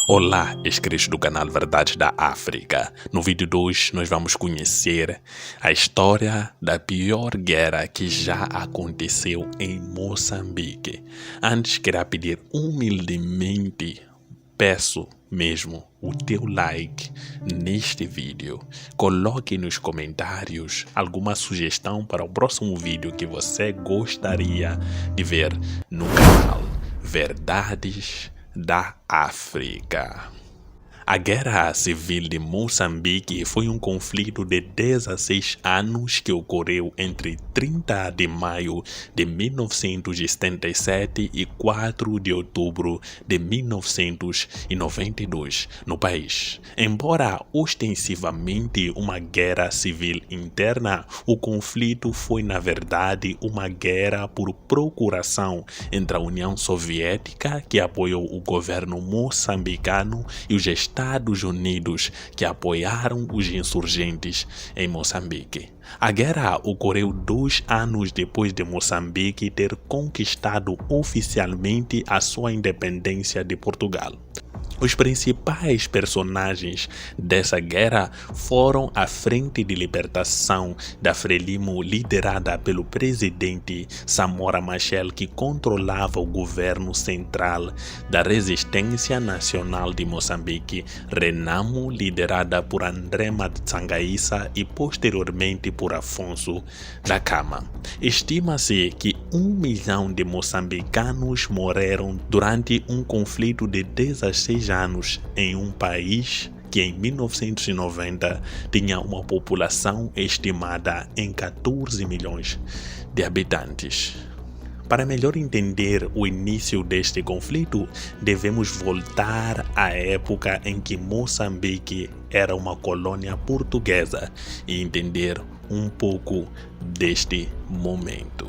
Olá, inscritos do canal Verdades da África. No vídeo de hoje nós vamos conhecer a história da pior guerra que já aconteceu em Moçambique. Antes queria pedir humildemente, peço mesmo o teu like neste vídeo. Coloque nos comentários alguma sugestão para o próximo vídeo que você gostaria de ver no canal Verdades da África. A Guerra Civil de Moçambique foi um conflito de 16 anos que ocorreu entre 30 de maio de 1977 e 4 de outubro de 1992 no país. Embora ostensivamente uma guerra civil interna, o conflito foi na verdade uma guerra por procuração entre a União Soviética, que apoiou o governo moçambicano, e os Estados Unidos, que apoiaram os insurgentes em Moçambique. A guerra ocorreu 2 anos depois de Moçambique ter conquistado oficialmente a sua independência de Portugal. Os principais personagens dessa guerra foram a Frente de Libertação da Frelimo, liderada pelo presidente Samora Machel, que controlava o governo central, da Resistência Nacional de Moçambique, Renamo, liderada por André Matsangaissa e posteriormente por Afonso da Cama. Estima-se que 1 milhão de moçambicanos morreram durante um conflito de 16 anos em um país que em 1990 tinha uma população estimada em 14 milhões de habitantes. Para melhor entender o início deste conflito, devemos voltar à época em que Moçambique era uma colônia portuguesa e entender um pouco deste momento.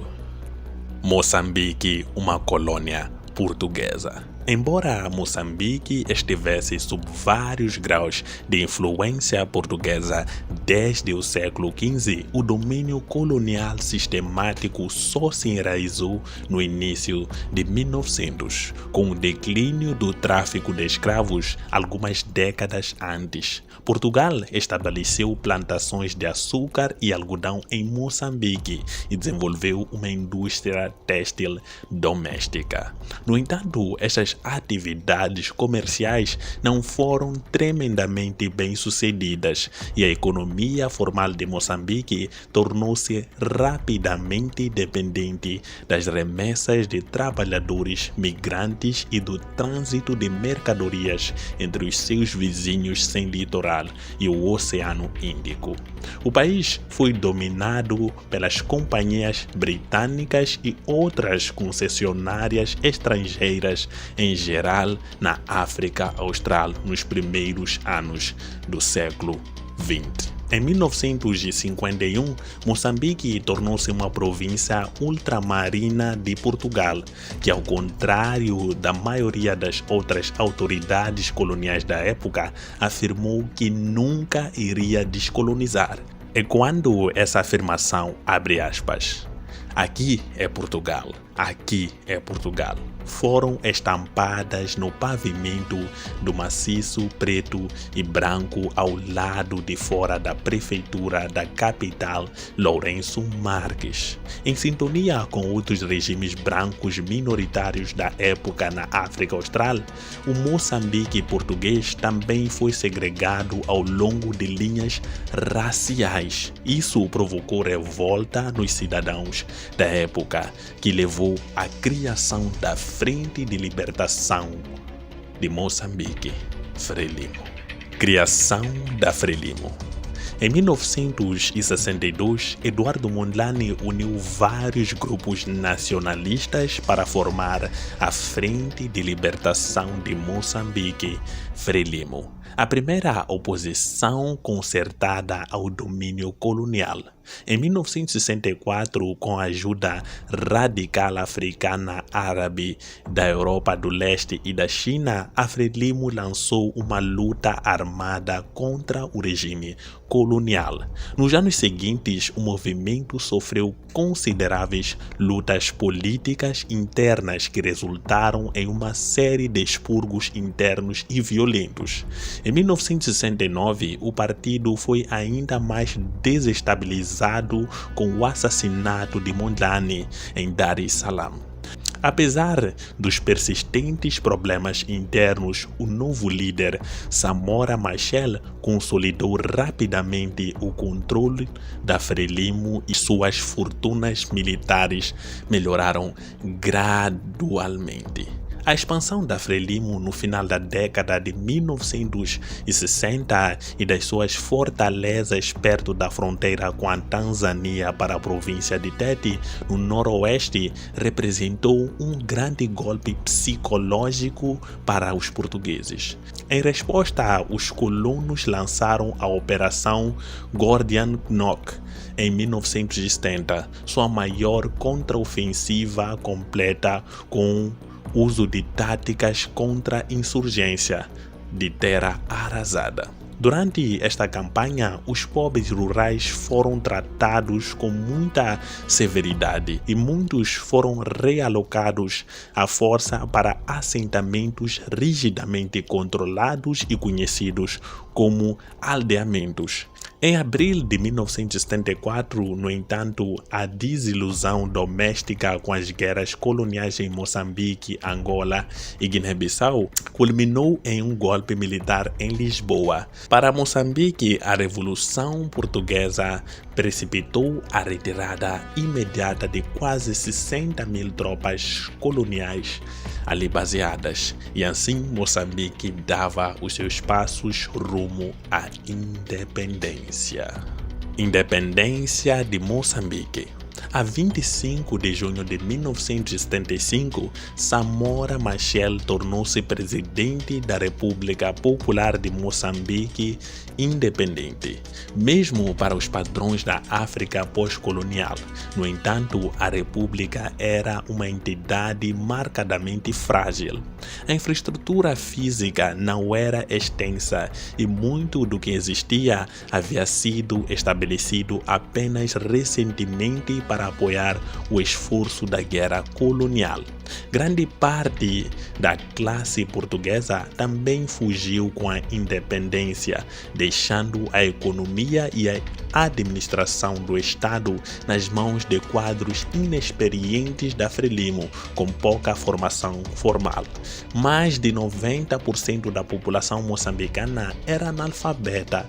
Moçambique, uma colônia portuguesa. Embora Moçambique estivesse sob vários graus de influência portuguesa desde o século XV, o domínio colonial sistemático só se enraizou no início de 1900, com o declínio do tráfico de escravos algumas décadas antes. Portugal estabeleceu plantações de açúcar e algodão em Moçambique e desenvolveu uma indústria têxtil doméstica. No entanto, estas atividades comerciais não foram tremendamente bem-sucedidas e a economia formal de Moçambique tornou-se rapidamente dependente das remessas de trabalhadores migrantes e do trânsito de mercadorias entre os seus vizinhos sem litoral e o Oceano Índico. O país foi dominado pelas companhias britânicas e outras concessionárias estrangeiras em geral na África Austral nos primeiros anos do século XX. Em 1951, Moçambique tornou-se uma província ultramarina de Portugal, que, ao contrário da maioria das outras autoridades coloniais da época, afirmou que nunca iria descolonizar. E quando essa afirmação abre aspas, aqui é Portugal, aqui é Portugal, foram estampadas no pavimento do maciço preto e branco ao lado de fora da prefeitura da capital, Lourenço Marques. Em sintonia com outros regimes brancos minoritários da época na África Austral, o Moçambique português também foi segregado ao longo de linhas raciais. Isso provocou revolta nos cidadãos da época, que levou à criação da Frente de Libertação de Moçambique, Frelimo. Criação da Frelimo. Em 1962, Eduardo Mondlane uniu vários grupos nacionalistas para formar a Frente de Libertação de Moçambique, Frelimo. a primeira oposição concertada ao domínio colonial. Em 1964, com a ajuda radical africana árabe da Europa do Leste e da China, a Frelimo lançou uma luta armada contra o regime colonial. Nos anos seguintes, o movimento sofreu consideráveis lutas políticas internas que resultaram em uma série de expurgos internos e violentos. Em 1969, o partido foi ainda mais desestabilizado com o assassinato de Mondlane em Dar es Salaam. Apesar dos persistentes problemas internos, o novo líder, Samora Machel, consolidou rapidamente o controle da Frelimo e suas fortunas militares melhoraram gradualmente. A expansão da Frelimo no final da década de 1960 e das suas fortalezas perto da fronteira com a Tanzânia para a província de Tete, no noroeste, representou um grande golpe psicológico para os portugueses. Em resposta, os colonos lançaram a Operação Guardian Knock em 1970, sua maior contraofensiva completa com uso de táticas contra insurgência de terra arrasada. Durante esta campanha, os pobres rurais foram tratados com muita severidade e muitos foram realocados à força para assentamentos rigidamente controlados e conhecidos como aldeamentos. Em abril de 1974, no entanto, a desilusão doméstica com as guerras coloniais em Moçambique, Angola e Guiné-Bissau culminou em um golpe militar em Lisboa. Para Moçambique, a Revolução Portuguesa precipitou a retirada imediata de quase 60 mil tropas coloniais ali baseadas, e assim Moçambique dava os seus passos rumo à independência. Independência de Moçambique. A 25 de junho de 1975, Samora Machel tornou-se presidente da República Popular de Moçambique independente, mesmo para os padrões da África pós-colonial. No entanto, a República era uma entidade marcadamente frágil. A infraestrutura física não era extensa e muito do que existia havia sido estabelecido apenas recentemente para apoiar o esforço da guerra colonial. Grande parte da classe portuguesa também fugiu com a independência, deixando a economia e a administração do Estado nas mãos de quadros inexperientes da Frelimo, com pouca formação formal. Mais de 90% da população moçambicana era analfabeta,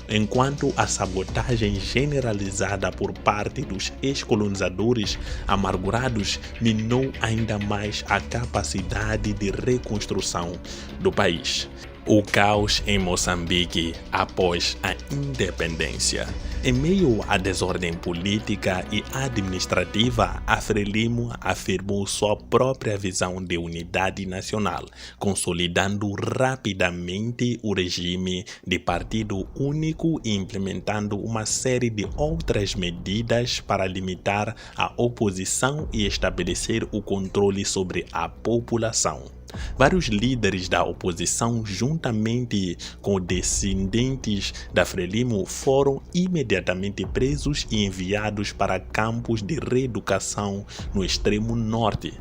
enquanto a sabotagem generalizada por parte dos ex-colonizadores amargurados minou ainda mais a capacidade de reconstrução do país. O caos em Moçambique após a independência. Em meio à desordem política e administrativa, a Frelimo afirmou sua própria visão de unidade nacional, consolidando rapidamente o regime de partido único e implementando uma série de outras medidas para limitar a oposição e estabelecer o controle sobre a população. Vários líderes da oposição, juntamente com descendentes da Frelimo, foram imediatamente presos e enviados para campos de reeducação no extremo norte.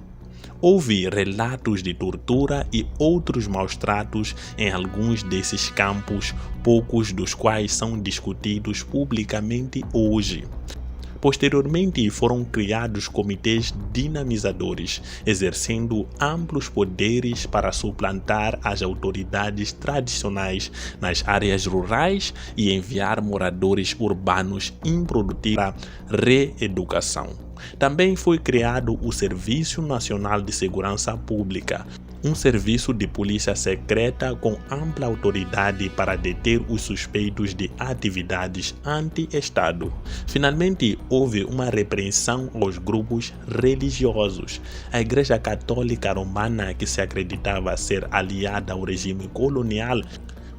Houve relatos de tortura e outros maus-tratos em alguns desses campos, poucos dos quais são discutidos publicamente hoje. Posteriormente, foram criados comitês dinamizadores, exercendo amplos poderes para suplantar as autoridades tradicionais nas áreas rurais e enviar moradores urbanos improdutivos para reeducação. Também foi criado o Serviço Nacional de Segurança Pública, um serviço de polícia secreta com ampla autoridade para deter os suspeitos de atividades anti-Estado. Finalmente, houve uma repreensão aos grupos religiosos. A Igreja Católica Romana, que se acreditava ser aliada ao regime colonial,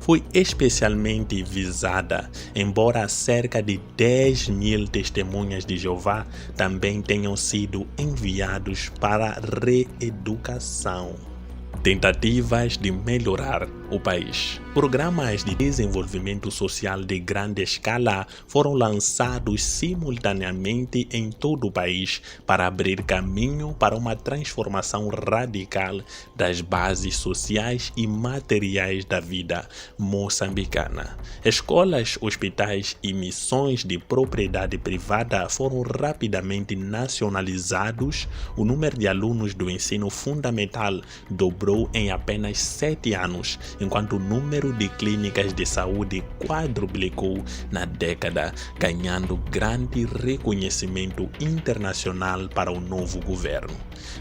foi especialmente visada, embora cerca de 10.000 testemunhas de Jeová também tenham sido enviados para reeducação. Tentativas de melhorar o país. Programas de desenvolvimento social de grande escala foram lançados simultaneamente em todo o país para abrir caminho para uma transformação radical das bases sociais e materiais da vida moçambicana. Escolas, hospitais e missões de propriedade privada foram rapidamente nacionalizados. O número de alunos do ensino fundamental dobrou em apenas 7 anos, enquanto o número de clínicas de saúde quadruplicou na década, ganhando grande reconhecimento internacional para o novo governo.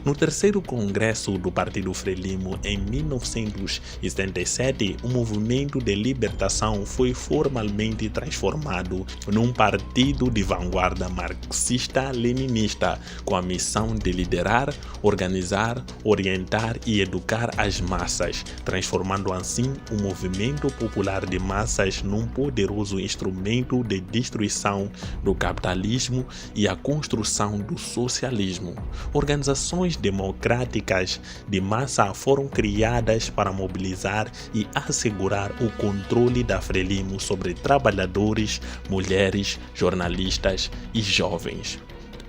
No terceiro congresso do Partido Frelimo, em 1977, o movimento de libertação foi formalmente transformado num partido de vanguarda marxista-leninista, com a missão de liderar, organizar, orientar e educar as massas, transformando assim o movimento popular de massas num poderoso instrumento de destruição do capitalismo e a construção do socialismo. Organizações democráticas de massa foram criadas para mobilizar e assegurar o controle da Frelimo sobre trabalhadores, mulheres, jornalistas e jovens.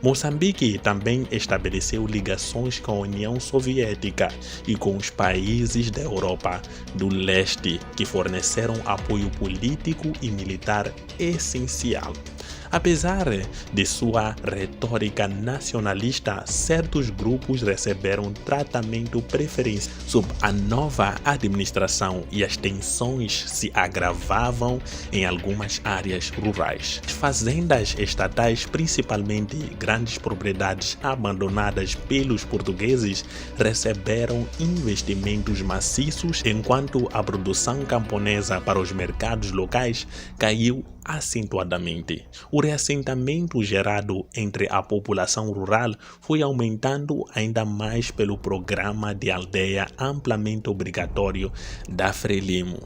Moçambique também estabeleceu ligações com a União Soviética e com os países da Europa do Leste, que forneceram apoio político e militar essencial. Apesar de sua retórica nacionalista, certos grupos receberam tratamento preferencial sob a nova administração e as tensões se agravavam em algumas áreas rurais. As fazendas estatais, principalmente grandes propriedades abandonadas pelos portugueses, receberam investimentos maciços, enquanto a produção camponesa para os mercados locais caiu acentuadamente. O reassentamento gerado entre a população rural foi aumentando ainda mais pelo programa de aldeia amplamente obrigatório da Frelimo.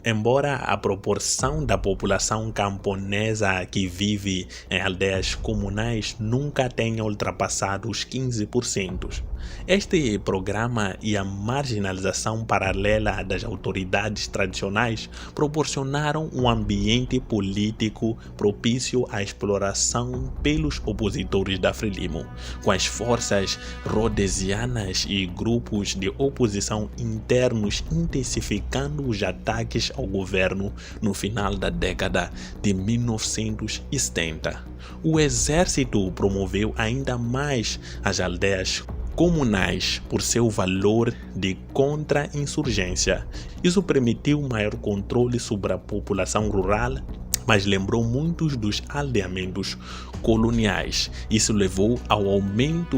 Embora a proporção da população camponesa que vive em aldeias comunais nunca tenha ultrapassado os 15%. Este programa e a marginalização paralela das autoridades tradicionais proporcionaram um ambiente político propício à exploração pelos opositores da Frelimo, com as forças rhodesianas e grupos de oposição internos intensificando os ataques ao governo no final da década de 1970. O exército promoveu ainda mais as aldeias comunais por seu valor de contra-insurgência. Isso permitiu maior controle sobre a população rural, mas lembrou muitos dos aldeamentos coloniais. Isso levou ao aumento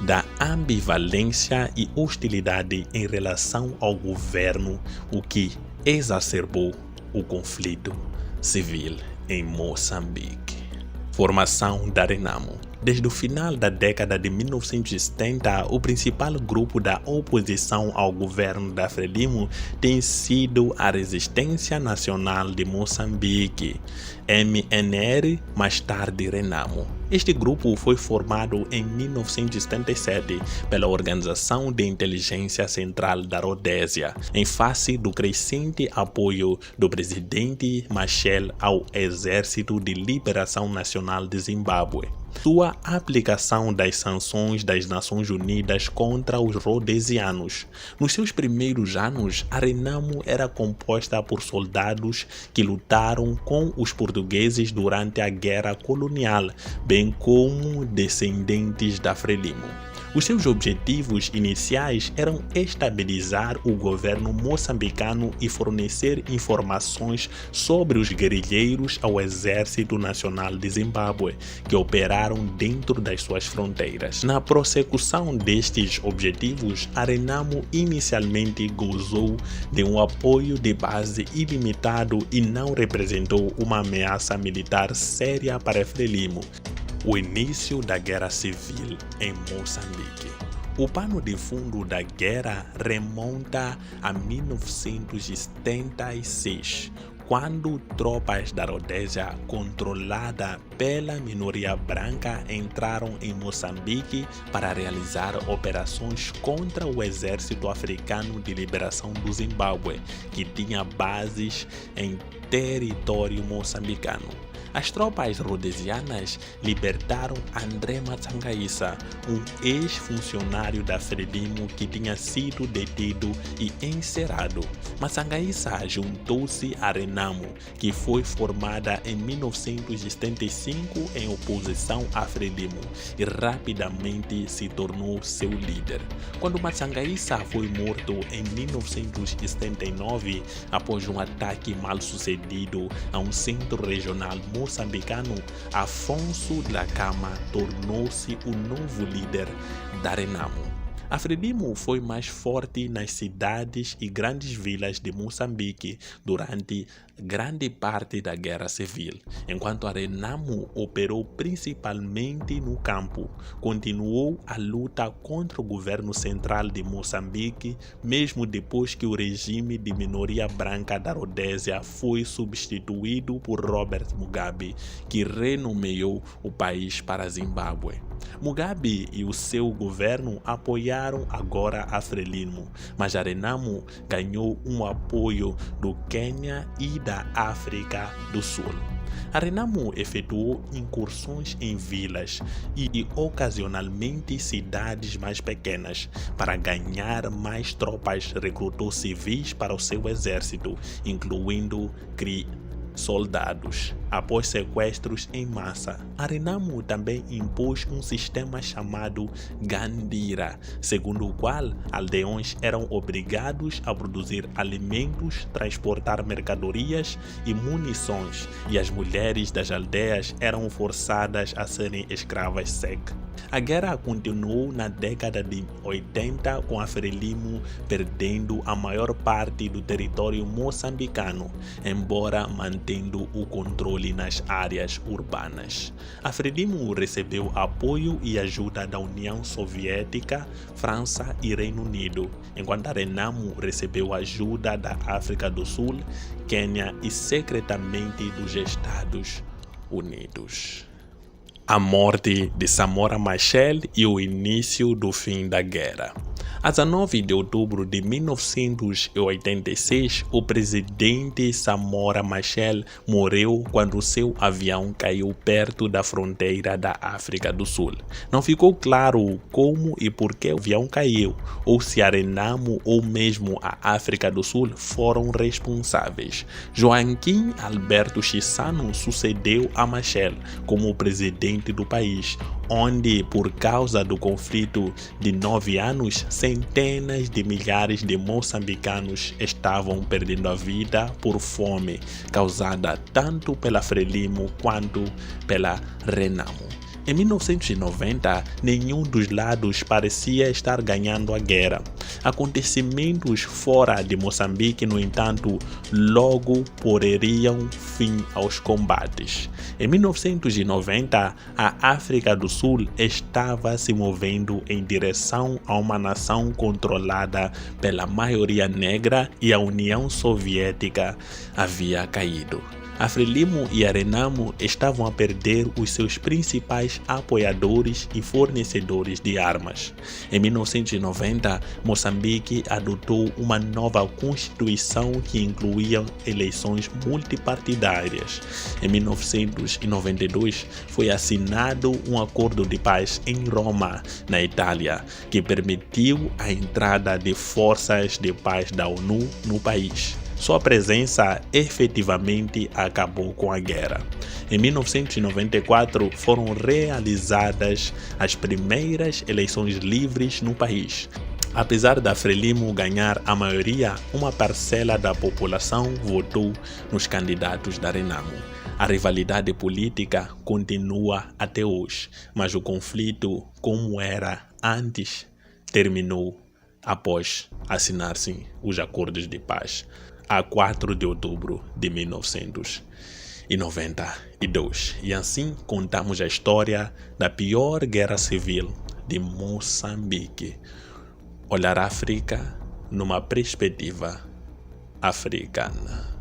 da ambivalência e hostilidade em relação ao governo, o que exacerbou o conflito civil em Moçambique. Formação da Renamo. Desde o final da década de 1970, o principal grupo da oposição ao governo da Frelimo tem sido a Resistência Nacional de Moçambique, MNR, mais tarde Renamo. Este grupo foi formado em 1977 pela Organização de Inteligência Central da Rodésia, em face do crescente apoio do presidente Machel ao Exército de Liberação Nacional de Zimbábue. Sua aplicação das sanções das Nações Unidas contra os rhodesianos. Nos seus primeiros anos, a Renamo era composta por soldados que lutaram com os portugueses durante a Guerra Colonial, bem como descendentes da Frelimo. Os seus objetivos iniciais eram estabilizar o governo moçambicano e fornecer informações sobre os guerrilheiros ao Exército Nacional de Zimbábue, que operaram dentro das suas fronteiras. Na prossecução destes objetivos, a Renamo inicialmente gozou de um apoio de base ilimitado e não representou uma ameaça militar séria para Frelimo. O início da Guerra Civil em Moçambique. O pano de fundo da guerra remonta a 1976, quando tropas da Rodésia, controlada pela minoria branca, entraram em Moçambique para realizar operações contra o Exército Africano de Liberação do Zimbábue, que tinha bases em território moçambicano. As tropas rhodesianas libertaram André Matsangaissa, um ex-funcionário da Frelimo que tinha sido detido e encerrado. Matsangaissa juntou-se à Renamo, que foi formada em 1975 em oposição à Frelimo, e rapidamente se tornou seu líder. Quando Matsangaissa foi morto em 1979, após um ataque mal sucedido a um centro regional moçambicano, Afonso Dhlakama tornou-se o novo líder da Renamo. A Frelimo foi mais forte nas cidades e grandes vilas de Moçambique durante grande parte da Guerra Civil, enquanto a Renamo operou principalmente no campo. Continuou a luta contra o governo central de Moçambique, mesmo depois que o regime de minoria branca da Rodésia foi substituído por Robert Mugabe, que renomeou o país para Zimbábue. Mugabe e o seu governo apoiaram agora a Frelimo, mas a Renamo ganhou um apoio do Quênia e da África do Sul. A Renamo efetuou incursões em vilas e ocasionalmente cidades mais pequenas. Para ganhar mais tropas, recrutou civis para o seu exército, incluindo soldados, após sequestros em massa. A Renamo também impôs um sistema chamado Gandira, segundo o qual aldeões eram obrigados a produzir alimentos, transportar mercadorias e munições, e as mulheres das aldeias eram forçadas a serem escravas sec. A guerra continuou na década de 80, com a Frelimo perdendo a maior parte do território moçambicano, embora mantendo o controle nas áreas urbanas. A Frelimo recebeu apoio e ajuda da União Soviética, França e Reino Unido, enquanto a Renamo recebeu ajuda da África do Sul, Quênia e secretamente dos Estados Unidos. A morte de Samora Machel e o início do fim da guerra. A 19 de outubro de 1986, o presidente Samora Machel morreu quando seu avião caiu perto da fronteira da África do Sul. Não ficou claro como e por que o avião caiu, ou se a Renamo ou mesmo a África do Sul foram responsáveis. Joaquim Alberto Chissano sucedeu a Machel como presidente do país, onde, por causa do conflito de 9 anos, centenas de milhares de moçambicanos estavam perdendo a vida por fome, causada tanto pela Frelimo quanto pela Renamo. Em 1990, nenhum dos lados parecia estar ganhando a guerra. Acontecimentos fora de Moçambique, no entanto, logo poreriam fim aos combates. Em 1990, a África do Sul estava se movendo em direção a uma nação controlada pela maioria negra e a União Soviética havia caído. A Frelimo e a Renamo estavam a perder os seus principais apoiadores e fornecedores de armas. Em 1990, Moçambique adotou uma nova constituição que incluía eleições multipartidárias. Em 1992, foi assinado um acordo de paz em Roma, na Itália, que permitiu a entrada de forças de paz da ONU no país. Sua presença efetivamente acabou com a guerra. Em 1994, foram realizadas as primeiras eleições livres no país. Apesar da Frelimo ganhar a maioria, uma parcela da população votou nos candidatos da Renamo. A rivalidade política continua até hoje, mas o conflito, como era antes, terminou após assinar-se os acordos de paz, a 4 de outubro de 1992. E assim contamos a história da pior guerra civil de Moçambique. Olhar a África numa perspectiva africana.